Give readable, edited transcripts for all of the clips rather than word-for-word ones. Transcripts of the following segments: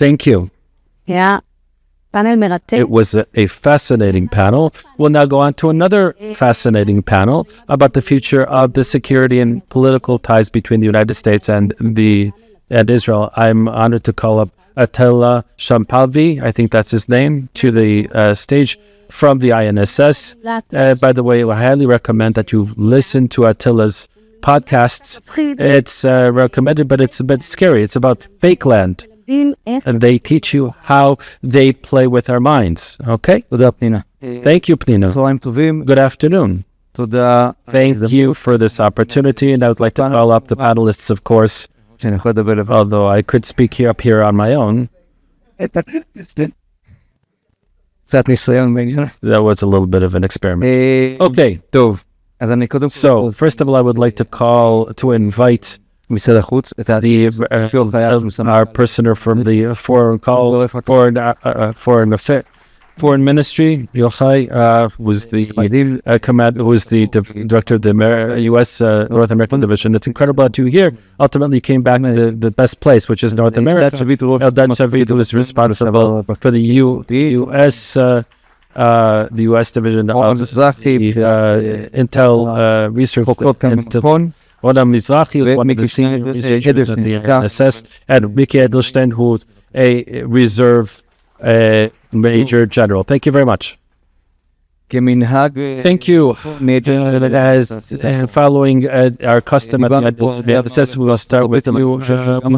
Thank you. It was a fascinating panel. We'll now go on to another fascinating panel about the future of the security and political ties between the United States and Israel. I'm honored to call up Attila Somfalvi, I think that's his name, to the stage from the INSS. By the way, I highly recommend that you listen to Attila's podcasts. It's recommended, but it's a bit scary. It's about fake land. And they teach you how they play with our minds. Okay? Thank you, Pnina. Good afternoon. Thank you for this opportunity. And I would like to call up the panelists, of course, although I could speak up here on my own. That was a little bit of an experiment. Okay. So, first of all, I would like to invite our person from the foreign ministry, Yochai, was the director of the U.S. North American division. It's incredible that you here ultimately came back to the best place, which is North America. Eldad Shavit was responsible for the U.S. division of the Intel Research Institute. Orna Mizrahi was one of the senior researchers at the INSS, and Edelstein, who's a reserve Major General. Thank you very much. Thank you. As following our custom at the INSS, we will start with you. We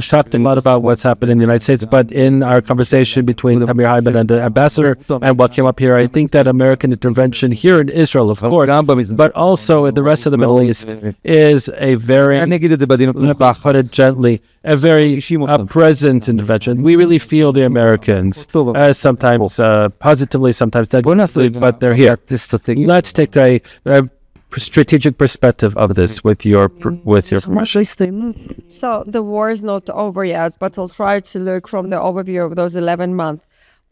talked a lot about what's happened in the United States, but in our conversation between Amir Haiman and the ambassador and what came up here, I think that American intervention here in Israel, of course, but also in the rest of the Middle East, is a very, put it gently, a very present intervention. We really feel the Americans, sometimes positively, sometimes negatively, but they're here. Let's take a strategic perspective of this with your So the war is not over yet, but we'll try to look from the overview of those 11 months.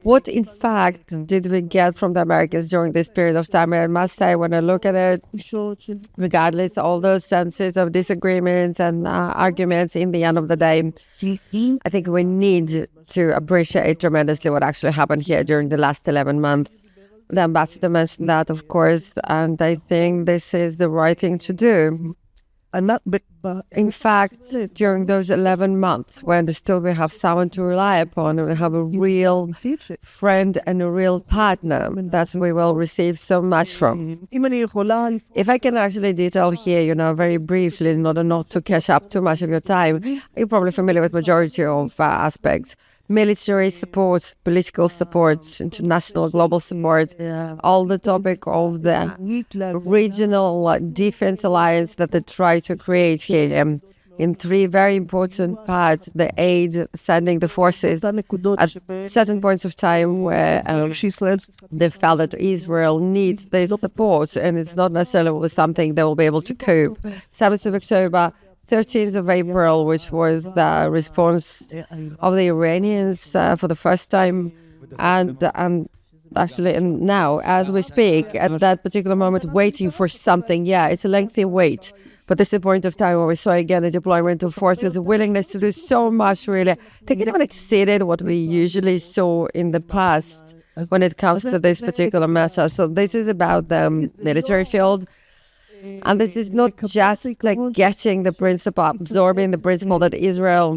What, in fact, did we get from the Americans during this period of time? And I must say, when I look at it, regardless of all those senses of disagreements and arguments, in the end of the day, I think we need to appreciate tremendously what actually happened here during the last 11 months. The ambassador mentioned that, of course, and I think this is the right thing to do. In fact, during those 11 months, when still we have someone to rely upon, and we have a real friend and a real partner that we will receive so much from. If I can actually detail here, very briefly, in order not to catch up too much of your time, you're probably familiar with majority of aspects. Military support, political support, international, global support, all the topic of the regional defense alliance that they try to create here in three very important parts: the aid, sending the forces at certain points of time where they felt that Israel needs this support, and it's not necessarily something they will be able to cope. 7th of October, 13th of April, which was the response of the Iranians for the first time, and now, as we speak, at that particular moment, waiting for something. Yeah, it's a lengthy wait, but this is a point of time where we saw again the deployment of forces, a willingness to do so much, really. I think it even exceeded what we usually saw in the past when it comes to this particular matter. So this is about the military field. And this is not just like getting the principle, absorbing the principle that Israel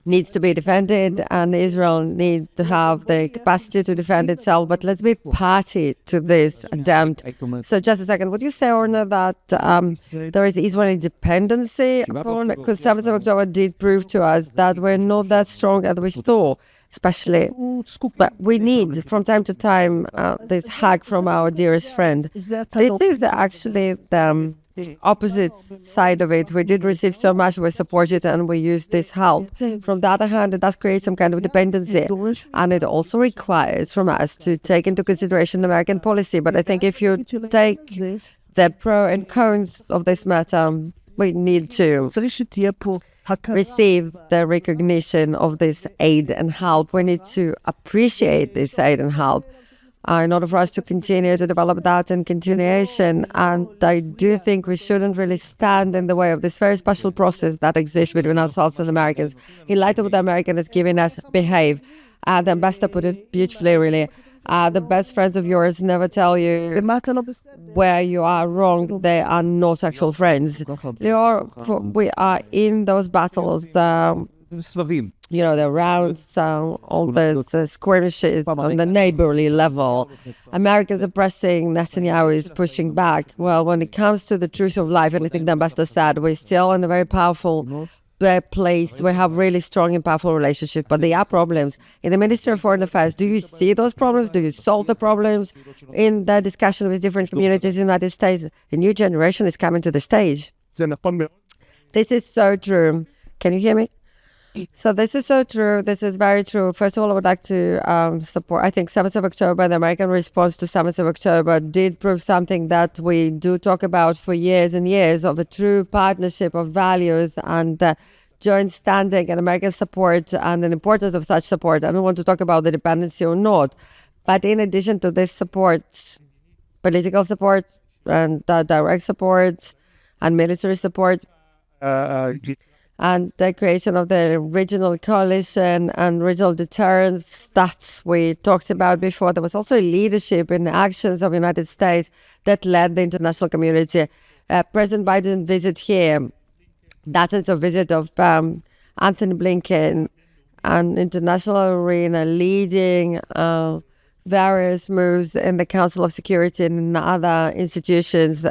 needs to be defended and Israel needs to have the capacity to defend itself, but let's be party to this attempt. So just a second, would you say, Orna, that there is Israeli dependency upon, because 7th of October did prove to us that we're not that strong as we thought, especially, but we need from time to time this hug from our dearest friend. This is actually the opposite side of it. We did receive so much, we support it, and we use this help. From the other hand, it does create some kind of dependency, and it also requires from us to take into consideration American policy. But I think if you take the pro and cons of this matter, we need to receive the recognition of this aid and help. We need to appreciate this aid and help. in order for us to continue to develop that in continuation. And I do think we shouldn't really stand in the way of this very special process that exists between ourselves and Americans. In light of what the American is giving us, behave. The ambassador put it beautifully, really. The best friends of yours never tell you where you are wrong. They are not actual friends. Lior, we are in those battles. The rounds, all the skirmishes on the neighborly level. Americans are pressing, Netanyahu is pushing back. Well, when it comes to the truth of life, and I think the ambassador said, we're still in a very powerful place. We have really strong and powerful relationship, but there are problems. In the Ministry of Foreign Affairs, do you see those problems? Do you solve the problems? In the discussion with different communities in the United States, a new generation is coming to the stage. This is so true. Can you hear me? So this is so true. This is very true. First of all, I would like to support, I think 7th of October, the American response to 7th of October did prove something that we do talk about for years and years, of a true partnership of values and joint standing and American support and the importance of such support. I don't want to talk about the dependency or not, but in addition to this support, political support and direct support and military support, and the creation of the regional coalition and regional deterrence that we talked about before. There was also leadership in actions of the United States that led the international community. President Biden's visit here, that is a visit of Anthony Blinken, an international arena leading various moves in the Council of Security and in other institutions.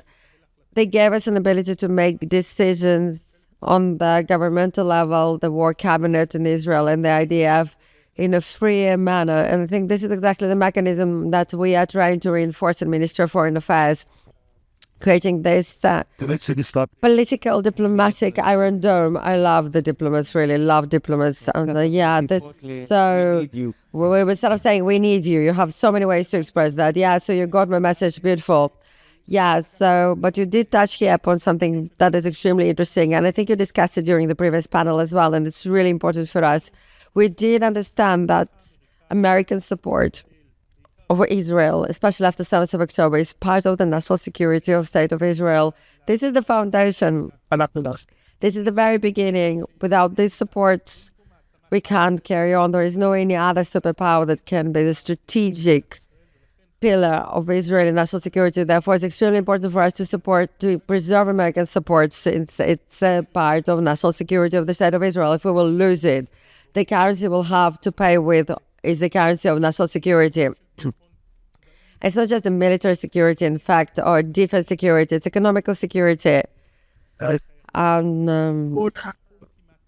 They gave us an ability to make decisions on the governmental level, the war cabinet in Israel, and the IDF in a freer manner. And I think this is exactly the mechanism that we are trying to reinforce in Ministry of Foreign Affairs, creating this political, diplomatic iron dome. I love the diplomats, really love diplomats. And so we were sort of saying, we need you. You have so many ways to express that. Yeah, so you got my message, beautiful. Yeah, but you did touch here upon something that is extremely interesting, and I think you discussed it during the previous panel as well, and it's really important for us. We did understand that American support over Israel, especially after 7th of October, is part of the national security of State of Israel. This is the foundation. This is the very beginning. Without this support, we can't carry on. There is no any other superpower that can be the strategic pillar of Israeli national security. Therefore, it's extremely important for us to preserve American support, since it's a part of national security of the State of Israel. If we will lose it, the currency we'll have to pay with is the currency of national security. It's not just the military security, in fact, or defense security, it's economical security.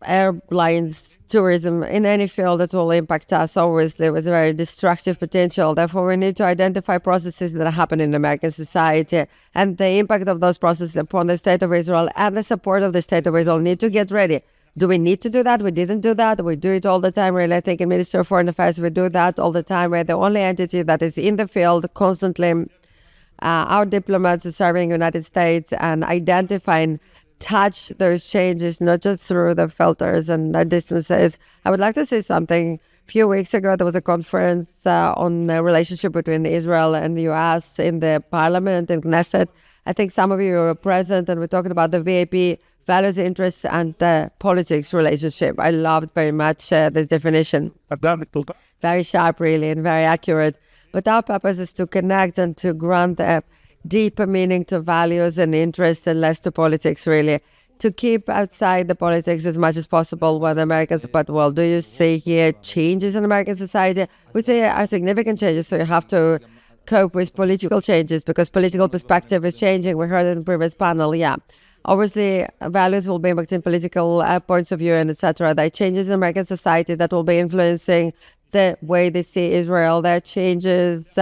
Airlines, tourism, in any field that will impact us, obviously, with a very destructive potential. Therefore, we need to identify processes that are happening in American society and the impact of those processes upon the State of Israel and the support of the State of Israel. Need to get ready. Do we need to do that? We didn't do that. We do it all the time, really. I think in Ministry of Foreign Affairs, we do that all the time. We're the only entity that is in the field constantly. Our diplomats are serving the United States and identifying touch those changes, not just through the filters and the distances. I would like to say something. A few weeks ago, there was a conference on the relationship between Israel and the U.S. in the parliament, in Knesset. I think some of you were present, and we're talking about the VAP, values, interests, and politics relationship. I loved very much this definition. Very sharp, really, and very accurate. But our purpose is to connect and to grant a deeper meaning to values and interests and less to politics, really. To keep outside the politics as much as possible when the Americans, but well, do you see here changes in American society? We see significant changes, so you have to cope with political changes because political perspective is changing. We heard it in the previous panel, yeah. Obviously, values will be impacting political points of view and etc. There are changes in American society that will be influencing the way they see Israel. There are changes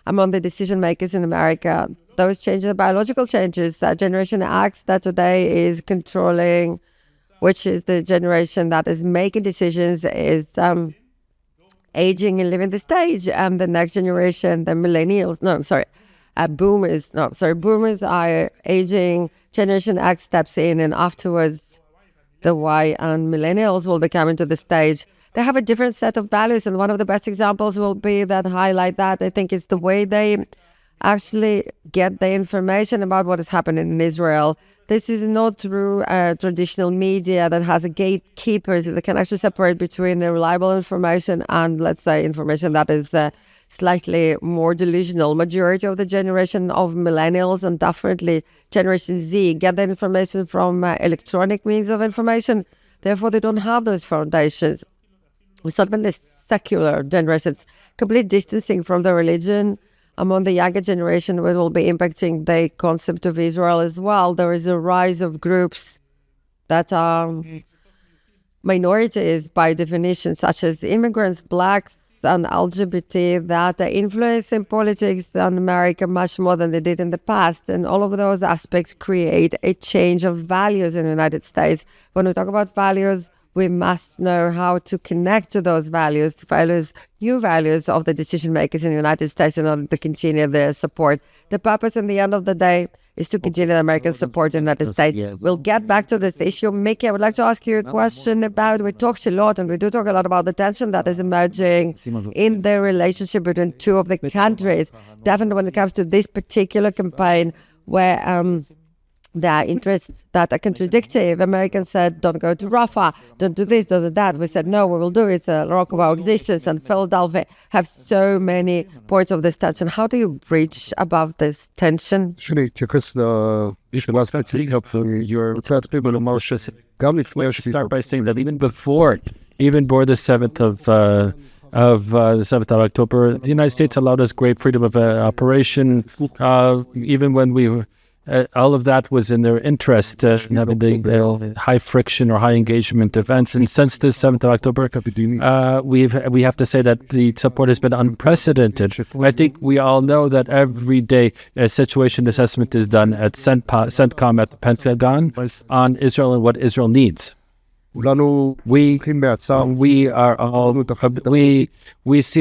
among the decision makers in America. Those changes are biological changes. Generation X that today is controlling, which is the generation that is making decisions, is aging and leaving the stage. And the next generation, the millennials, boomers are aging. Generation X steps in, and afterwards the Y and millennials will be coming to the stage. they have a different set of values. And one of the best examples will be that highlight that, I think, is the way they actually get the information about what is happening in Israel. This is not through traditional media that has a gatekeepers that can actually separate between reliable information and, let's say, information that is slightly more delusional. Majority of the generation of millennials and definitely Generation Z get the information from electronic means of information. Therefore, they don't have those foundations. It's not even a secular generation. It's complete distancing from the religion. Among the younger generation, it will be impacting the concept of Israel as well. There is a rise of groups that are minorities by definition, such as immigrants, blacks, and LGBT, that are influencing politics in America much more than they did in the past. And all of those aspects create a change of values in the United States. When we talk about values, we must know how to connect to those values, new values of the decision makers in the United States in order to continue their support. The purpose in the end of the day is to continue the American support in the United States. We'll get back to this issue. Mickey, I would like to ask you a question about, we talked a lot and we do talk a lot about the tension that is emerging in the relationship between two of the countries. Definitely when it comes to this particular campaign where there are interests that are contradictory. Americans said, don't go to Rafah, don't do this, don't do that. We said, no, we will do it. It's a rock of our existence. And Philadelphia have so many points of this tension. How do you bridge above this tension? Your start by saying that even before the 7th of the 7th of October, the United States allowed us great freedom of operation, even when we were all of that was in their interest, having the high friction or high engagement events. And since this 7th of October, we have to say that the support has been unprecedented. I think we all know that every day a situation assessment is done at CENTCOM at the Pentagon on Israel and what Israel needs. We see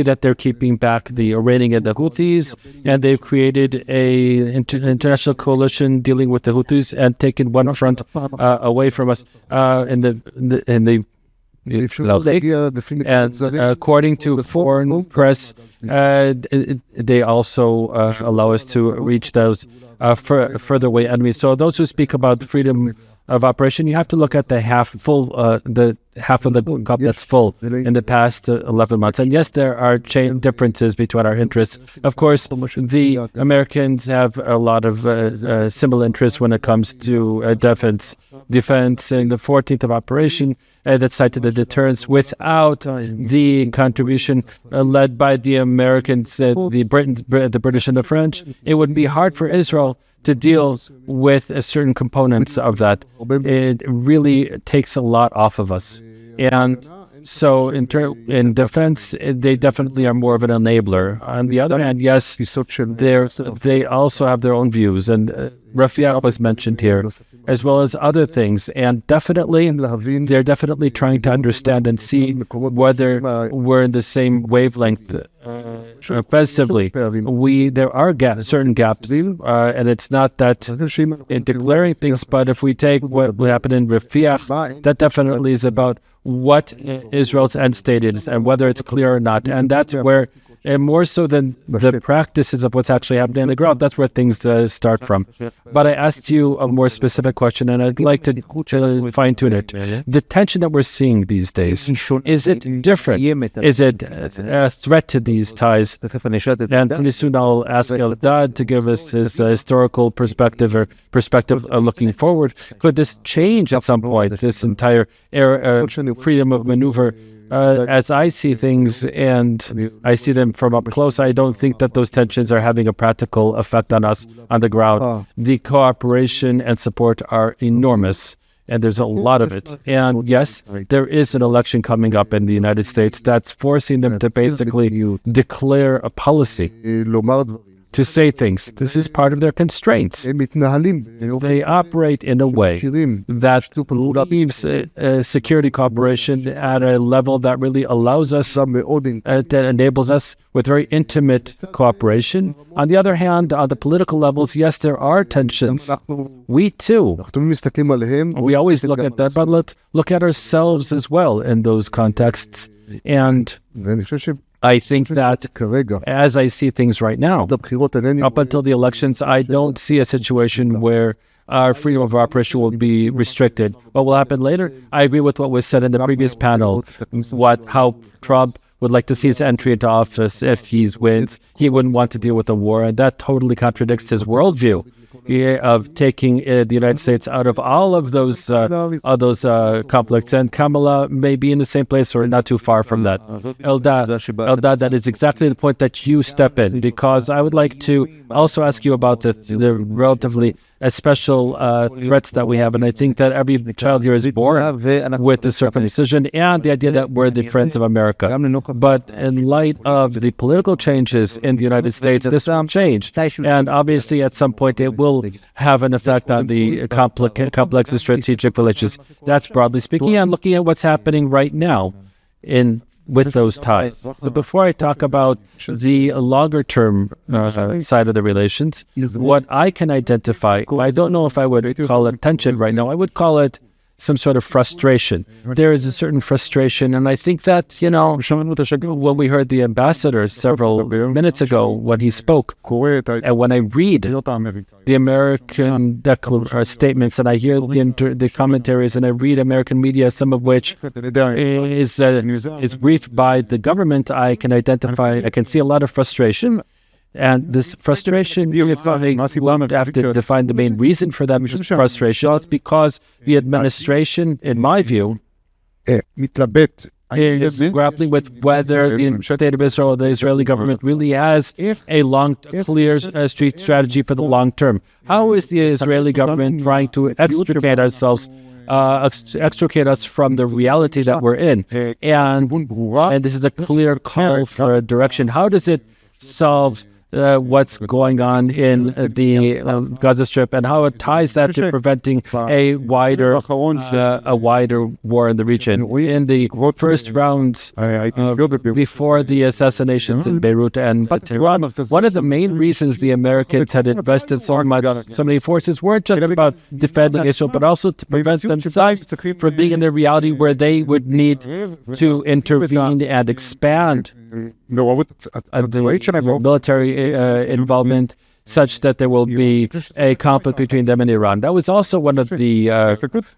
that they're keeping back the Iranian and the Houthis, and they've created a international coalition dealing with the Houthis and taken one front away from us in the and according to foreign press, they also allow us to reach those further away enemies. So those who speak about freedom of operation, you have to look at the half of the cup that's full in the past 11 months. And yes, there are differences between our interests. Of course, the Americans have a lot of similar interests when it comes to defense in the 14th of operation that's tied to the deterrence. Without the contribution led by the Americans, the British and the French, it would be hard for Israel to deal with certain components of that. It really takes a lot off of us. And so in defense, they definitely are more of an enabler. On the other hand, yes, they also have their own views. And Rafiaq was mentioned here, as well as other things. And definitely, they're definitely trying to understand and see whether we're in the same wavelength. Offensively, there are certain gaps, and it's not that in declaring things, but if we take what happened in Rafiaq, that definitely is about what Israel's end state is and whether it's clear or not. And that's where, and more so than the practices of what's actually happening on the ground, that's where things start from. But I asked you a more specific question, and I'd like to fine-tune it. The tension that we're seeing these days, is it different? Is it a threat to these ties? And pretty soon I'll ask Eldad to give us his historical perspective looking forward. Could this change at some point, this entire freedom of maneuver? As I see things, and I see them from up close, I don't think that those tensions are having a practical effect on us on the ground. The cooperation and support are enormous, and there's a lot of it. And yes, there is an election coming up in the United States that's forcing them to basically declare a policy, to say things. This is part of their constraints. They operate in a way that leaves security cooperation at a level that really allows us, that enables us with very intimate cooperation. On the other hand, on the political levels, yes, there are tensions. We too. We always look at that, but let's look at ourselves as well in those contexts. And I think that as I see things right now, up until the elections, I don't see a situation where our freedom of operation will be restricted. What will happen later? I agree with what was said in the previous panel, how Trump would like to see his entry into office. If he wins, he wouldn't want to deal with a war, and that totally contradicts his worldview of taking the United States out of all of those conflicts. And Kamala may be in the same place or not too far from that. Eldad, that is exactly the point that you step in, because I would like to also ask you about the relatively special threats that we have. And I think that every child here is born with the circumcision and the idea that we're the friends of America. But in light of the political changes in the United States, this will change. And obviously, at some point, it will have an effect on the complex and strategic relations. That's broadly speaking. And looking at what's happening right now with those ties. So before I talk about the longer-term side of the relations, what I can identify, I don't know if I would call it tension right now. I would call it some sort of frustration. There is a certain frustration, and I think that, when we heard the ambassador several minutes ago, when he spoke, and when I read the American statements, and I hear the commentaries, and I read American media, some of which is briefed by the government, I can see a lot of frustration. And this frustration, if I would have to define the main reason for that frustration, it's because the administration, in my view, is grappling with whether the state of Israel or the Israeli government really has a clear street strategy for the long term. How is the Israeli government trying to extricate us from the reality that we're in? And this is a clear call for a direction. How does it solve what's going on in the Gaza Strip, and how it ties that to preventing a wider war in the region. In the first rounds before the assassinations in Beirut and Tehran, one of the main reasons the Americans had invested so many forces weren't just about defending Israel, but also to prevent themselves from being in a reality where they would need to intervene and expand the military involvement such that there will be a conflict between them and Iran. That was also one of the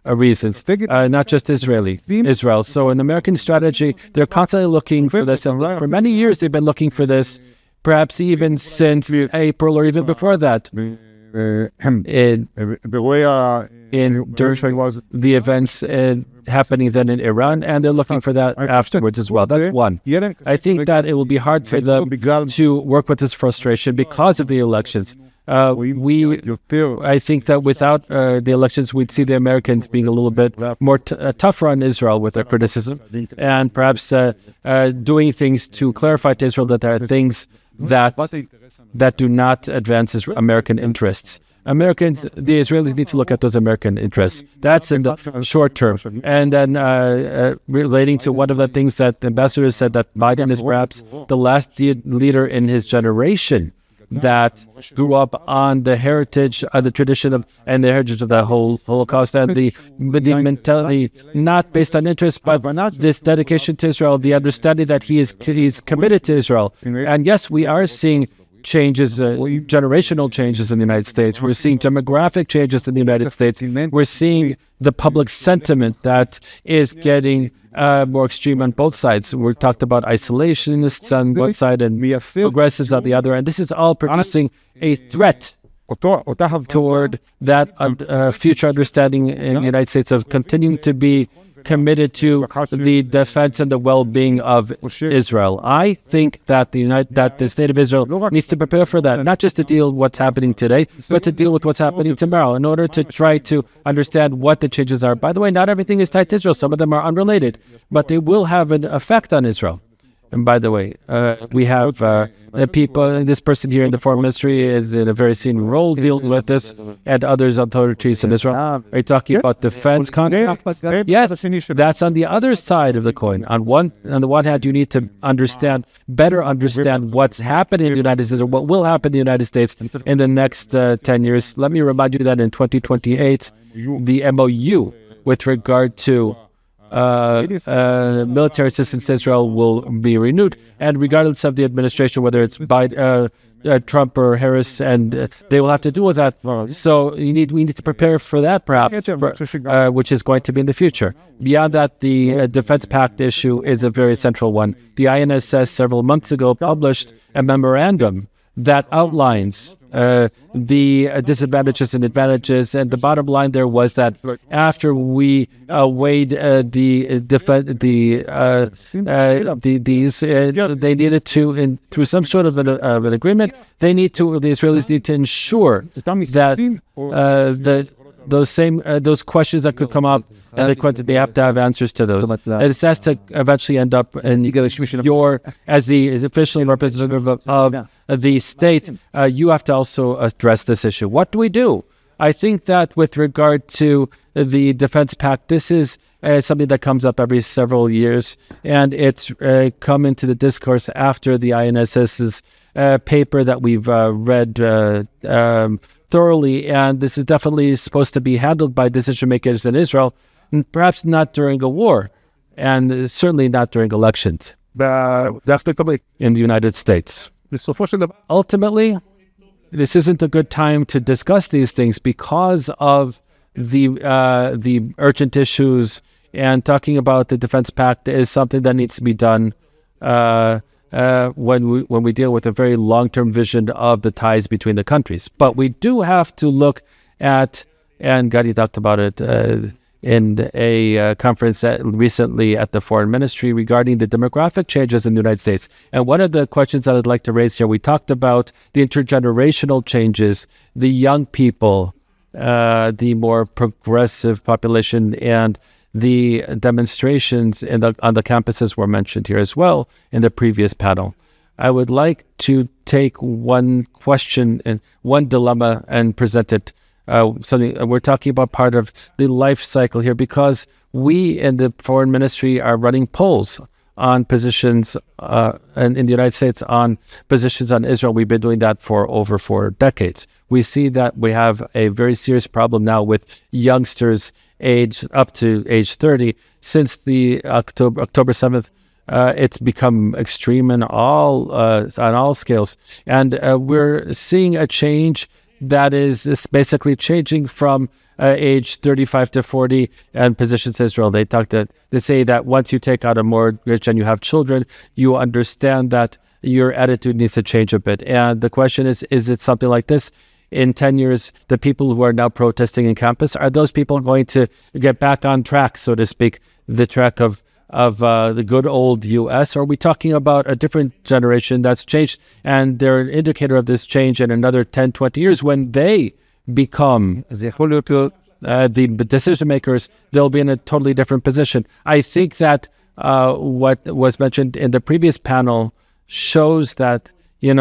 reasons, not just Israel. So in American strategy, they're constantly looking for this. And for many years, they've been looking for this, perhaps even since April or even before that. During the events happening then in Iran, and they're looking for that afterwards as well. That's one. I think that it will be hard for them to work with this frustration because of the elections. I think that without the elections, we'd see the Americans being a little bit more tougher on Israel with their criticism, and perhaps doing things to clarify to Israel that there are things that do not advance American interests. The Israelis need to look at those American interests. That's in the short term. And then relating to one of the things that the ambassador said, that Biden is perhaps the last leader in his generation that grew up on the heritage, the tradition of, and the heritage of the whole Holocaust, and the mentality not based on interest, but this dedication to Israel, the understanding that he's committed to Israel. And yes, we are seeing changes, generational changes in the United States. We're seeing demographic changes in the United States. We're seeing the public sentiment that is getting more extreme on both sides. We talked about isolationists on one side and progressives on the other, and this is all producing a threat toward that future understanding in the United States of continuing to be committed to the defense and the well-being of Israel. I think that the state of Israel needs to prepare for that, not just to deal with what's happening today, but to deal with what's happening tomorrow in order to try to understand what the changes are. By the way, not everything is tied to Israel. Some of them are unrelated, but they will have an effect on Israel. And by the way, we have people, this person here in the foreign ministry is in a very senior role dealing with this, and others authorities in Israel are talking about defense contracts. Yes, that's on the other side of the coin. On the one hand, you need to better understand what's happening in the United States, or what will happen in the United States in the next 10 years. Let me remind you that in 2028, the MOU with regard to military assistance to Israel will be renewed. And regardless of the administration, whether it's Biden, Trump or Harris, and they will have to deal with that. So we need to prepare for that, perhaps, which is going to be in the future. Beyond that, the Defense Pact issue is a very central one. The INSS several months ago published a memorandum that outlines the disadvantages and advantages, and the bottom line there was that after we weighed they needed to, through some sort of an agreement, the Israelis need to ensure that those questions that could come up, and they have to have answers to those. And it has to eventually end up in your, as the official representative of the state, you have to also address this issue. What do we do? I think that with regard to the Defense Pact, this is something that comes up every several years, and it's come into the discourse after the INSS's paper that we've read thoroughly, and this is definitely supposed to be handled by decision makers in Israel, and perhaps not during a war, and certainly not during elections in the United States. Ultimately, this isn't a good time to discuss these things because of the urgent issues, and talking about the Defense Pact is something that needs to be done when we deal with a very long-term vision of the ties between the countries. But we do have to look at, and Gadi talked about it in a conference recently at the Foreign Ministry regarding the demographic changes in the United States. And one of the questions that I'd like to raise here, we talked about the intergenerational changes, the young people, the more progressive population, and the demonstrations on the campuses were mentioned here as well in the previous panel. I would like to take one question and one dilemma and present it. Something we're talking about part of the life cycle here, because we in the Foreign Ministry are running polls on positions and in the United States on positions on Israel. We've been doing that for over 4 decades. We see that we have a very serious problem now with youngsters aged up to age 30. Since the October 7th, it's become extreme on all scales, and we're seeing a change that is basically changing from age 35 to 40 and positions Israel. They say that once you take out a mortgage and you have children, you understand that your attitude needs to change a bit. And the question is it something like this? In 10 years, the people who are now protesting in campus, are those people going to get back on track, so to speak, the track of the good old U.S.? Or are we talking about a different generation that's changed, and they're an indicator of this change in another 10, 20 years when they become the decision makers? They'll be in a totally different position. I think that what was mentioned in the previous panel shows that,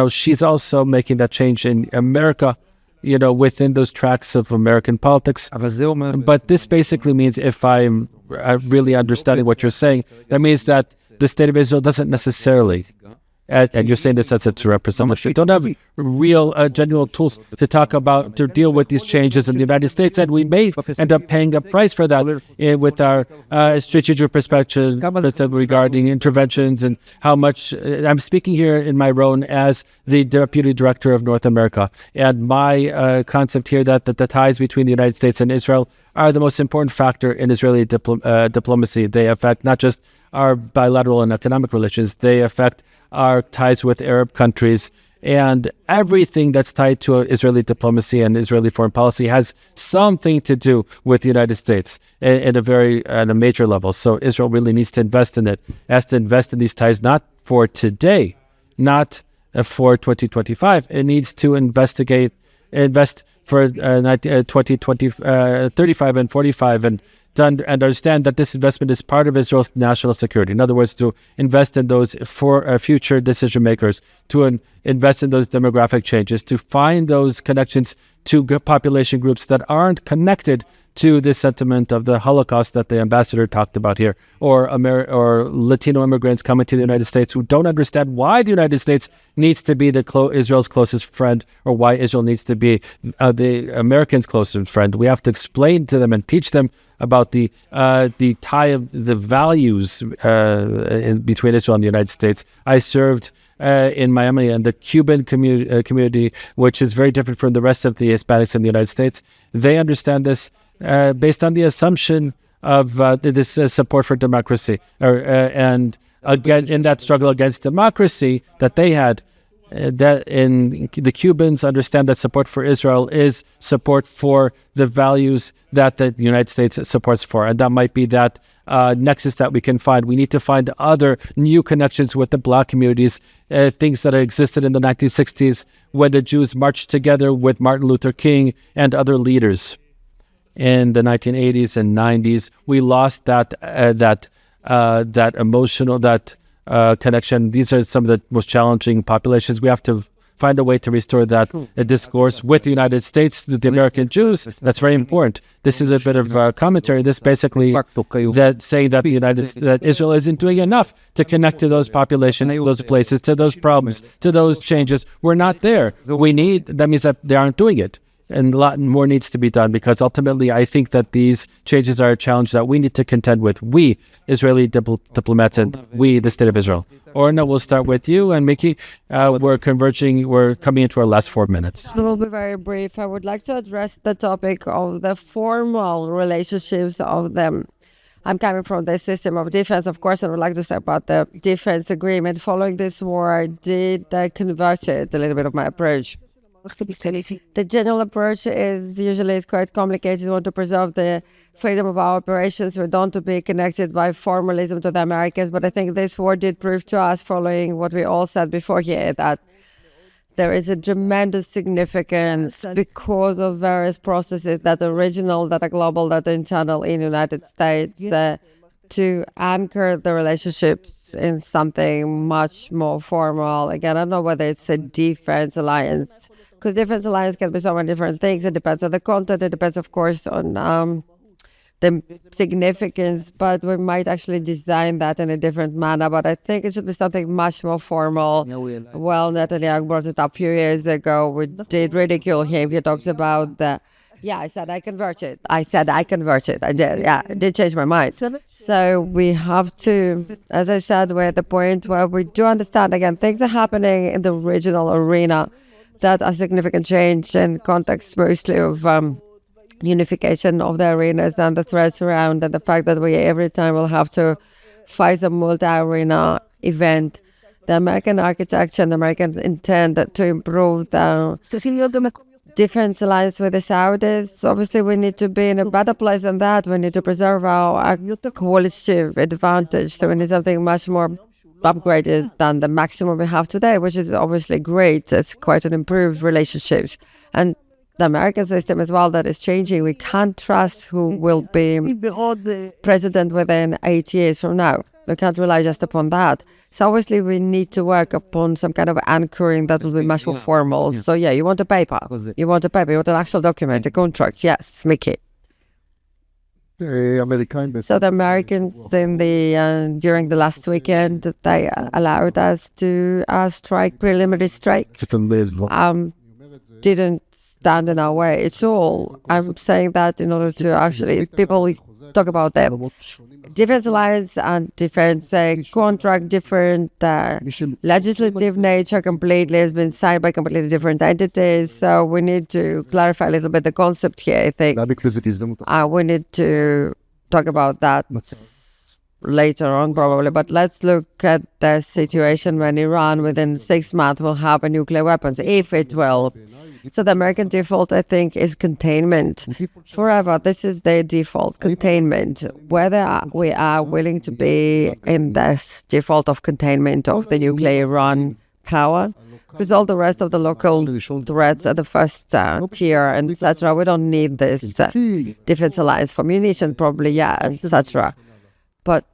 she's also making that change in America, within those tracks of American politics. But this basically means, if I'm really understanding what you're saying, that means that the state of Israel doesn't necessarily, and you're saying this as a representative, we don't have real, genuine tools to deal with these changes in the United States, and we may end up paying a price for that with our strategic perspective regarding interventions and how much. I'm speaking here in my role as the Deputy Director of North America, and my concept here that the ties between the United States and Israel are the most important factor in Israeli diplomacy. They affect not just our bilateral and economic relations, they affect our ties with Arab countries, and everything that's tied to Israeli diplomacy and Israeli foreign policy has something to do with the United States at a major level. So Israel really needs to invest in it. It has to invest in these ties, not for today, not for 2025. It needs to invest for 35 and 45, and understand that this investment is part of Israel's national security. In other words, to invest in those for future decision makers, to invest in those demographic changes, to find those connections to population groups that aren't connected to this sentiment of the Holocaust that the ambassador talked about here, or Latino immigrants coming to the United States who don't understand why the United States needs to be Israel's closest friend, or why Israel needs to be the Americans' closest friend. We have to explain to them and teach them about the tie of the values between Israel and the United States. I served in Miami and the Cuban community, which is very different from the rest of the Hispanics in the United States. They understand this based on the assumption of this support for democracy, and again in that struggle against democracy that they had. That in the Cubans understand that support for Israel is support for the values that the United States supports for, and that might be that nexus that we can find. We need to find other new connections with the Black communities, things that existed in the 1960s when the Jews marched together with Martin Luther King and other leaders. In the 1980s and 90s, we lost that emotional connection. These are some of the most challenging populations. We have to find a way to restore that discourse with the United States, the American Jews. That's very important. This is a bit of commentary. This basically that saying that that Israel isn't doing enough to connect to those populations, to those places, to those problems, to those changes. We're not there. That means that they aren't doing it. And a lot more needs to be done, because ultimately I think that these changes are a challenge that we need to contend with. We, Israeli diplomats, and we, the State of Israel. Orna, we'll start with you. And Mickey, we're coming into our last 4 minutes. I will be very brief. I would like to address the topic of the formal relationships of them. I'm coming from the system of defense, of course, and I would like to say about the defense agreement. Following this war, I did convert it a little bit of my approach. The general approach is usually quite complicated. We want to preserve the freedom of our operations. We don't want to be connected by formalism to the Americans. But I think this war did prove to us, following what we all said before here, that there is a tremendous significance because of various processes that are regional, that are global, that are internal in the United States, to anchor the relationships in something much more formal. Again, I don't know whether it's a defense alliance, because defense alliance can be so many different things. It depends on the content. It depends, of course, on the significance. But we might actually design that in a different manner. But I think it should be something much more formal. Well, Netanyahu brought it up a few years ago. We did ridicule him. He talks about the... Yeah, I said I converted. I did. Yeah, I did change my mind. So we have to, as I said, we're at the point where we do understand, again, things are happening in the regional arena that are significant change in context mostly of unification of the arenas and the threats around, and the fact that we every time will have to fight a multi-arena event. The American architecture and the American intent to improve the defense alliance with the Saudis. Obviously, we need to be in a better place than that. We need to preserve our qualitative advantage. So we need something much more upgraded than the maximum we have today, which is obviously great. It's quite an improved relationships. And the American system as well that is changing. We can't trust who will be president within 8 years from now. We can't rely just upon that. So obviously we need to work upon some kind of anchoring that will be much more formal. So yeah, you want a paper. You want an actual document, a contract. Yes, Mickey. So the Americans during the last weekend, they allowed us to strike, preliminary strike. Didn't stand in our way at all. I'm saying that in order to actually, people talk about them. Defense alliance and defense contract, different legislative nature completely, has been signed by completely different entities. So we need to clarify a little bit the concept here, I think. We need to talk about that later on probably, but let's look at the situation when Iran within 6 months will have a nuclear weapons, if it will. So the American default, I think, is containment. Forever, this is their default, containment. Whether we are willing to be in this default of containment of the nuclear Iran power, because all the rest of the local threats are the first tier, and etc. We don't need this defense alliance for munition, probably, yeah, etc. But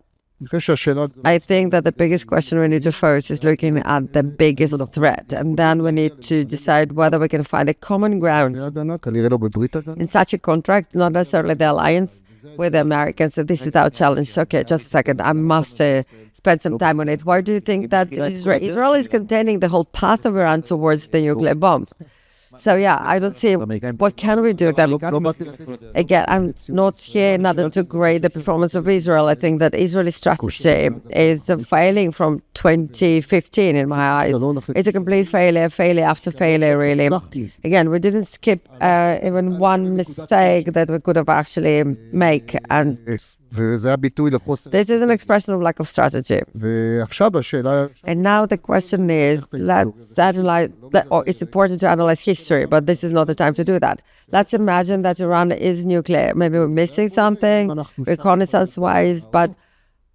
I think that the biggest question we need to first is looking at the biggest threat, and then we need to decide whether we can find a common ground in such a contract, not necessarily the alliance with the Americans. So this is our challenge. Okay, just a second. I must spend some time on it. Why do you think that Israel is containing the whole path of Iran towards the nuclear bombs? So yeah, I don't see what can we do then. Again, I'm not here in order to grade the performance of Israel. I think that Israeli strategy is failing from 2015 in my eyes. It's a complete failure after failure, really. Again, we didn't skip even one mistake that we could have actually make, and this is an expression of lack of strategy. And now the question is, let's analyze, or it's important to analyze history, but this is not the time to do that. Let's imagine that Iran is nuclear. Maybe we're missing something, reconnaissance-wise, but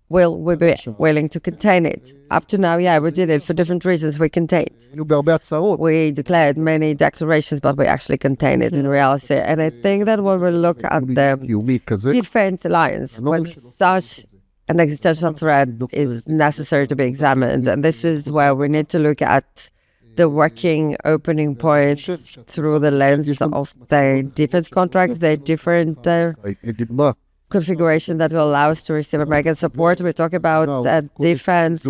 will we be willing to contain it? Up to now, yeah, we did it for different reasons. We contained. We declared many declarations, but we actually contained it in reality. And I think that when we look at the defense alliance, when such an existential threat is necessary to be examined, and this is where we need to look at the working opening points through the lens of the defense contracts, the different configuration that will allow us to receive American support. We talk about defense,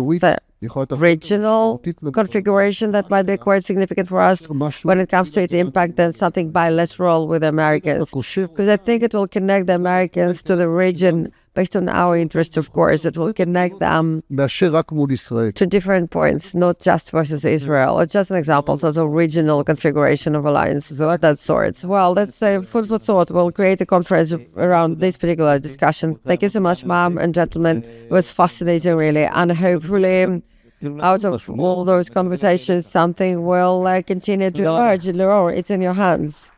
regional configuration that might be quite significant for us when it comes to its impact, than something bilateral with the Americans. Because I think it will connect the Americans to the region based on our interest, of course. It will connect them to different points, not just versus Israel. It's just an example, so it's a regional configuration of alliances of that sort. Well, let's say food for thought. We'll create a conference around this particular discussion. Thank you so much, ma'am and gentlemen. It was fascinating, really. And hopefully, out of all those conversations, something will continue to emerge. Lior, it's in your hands.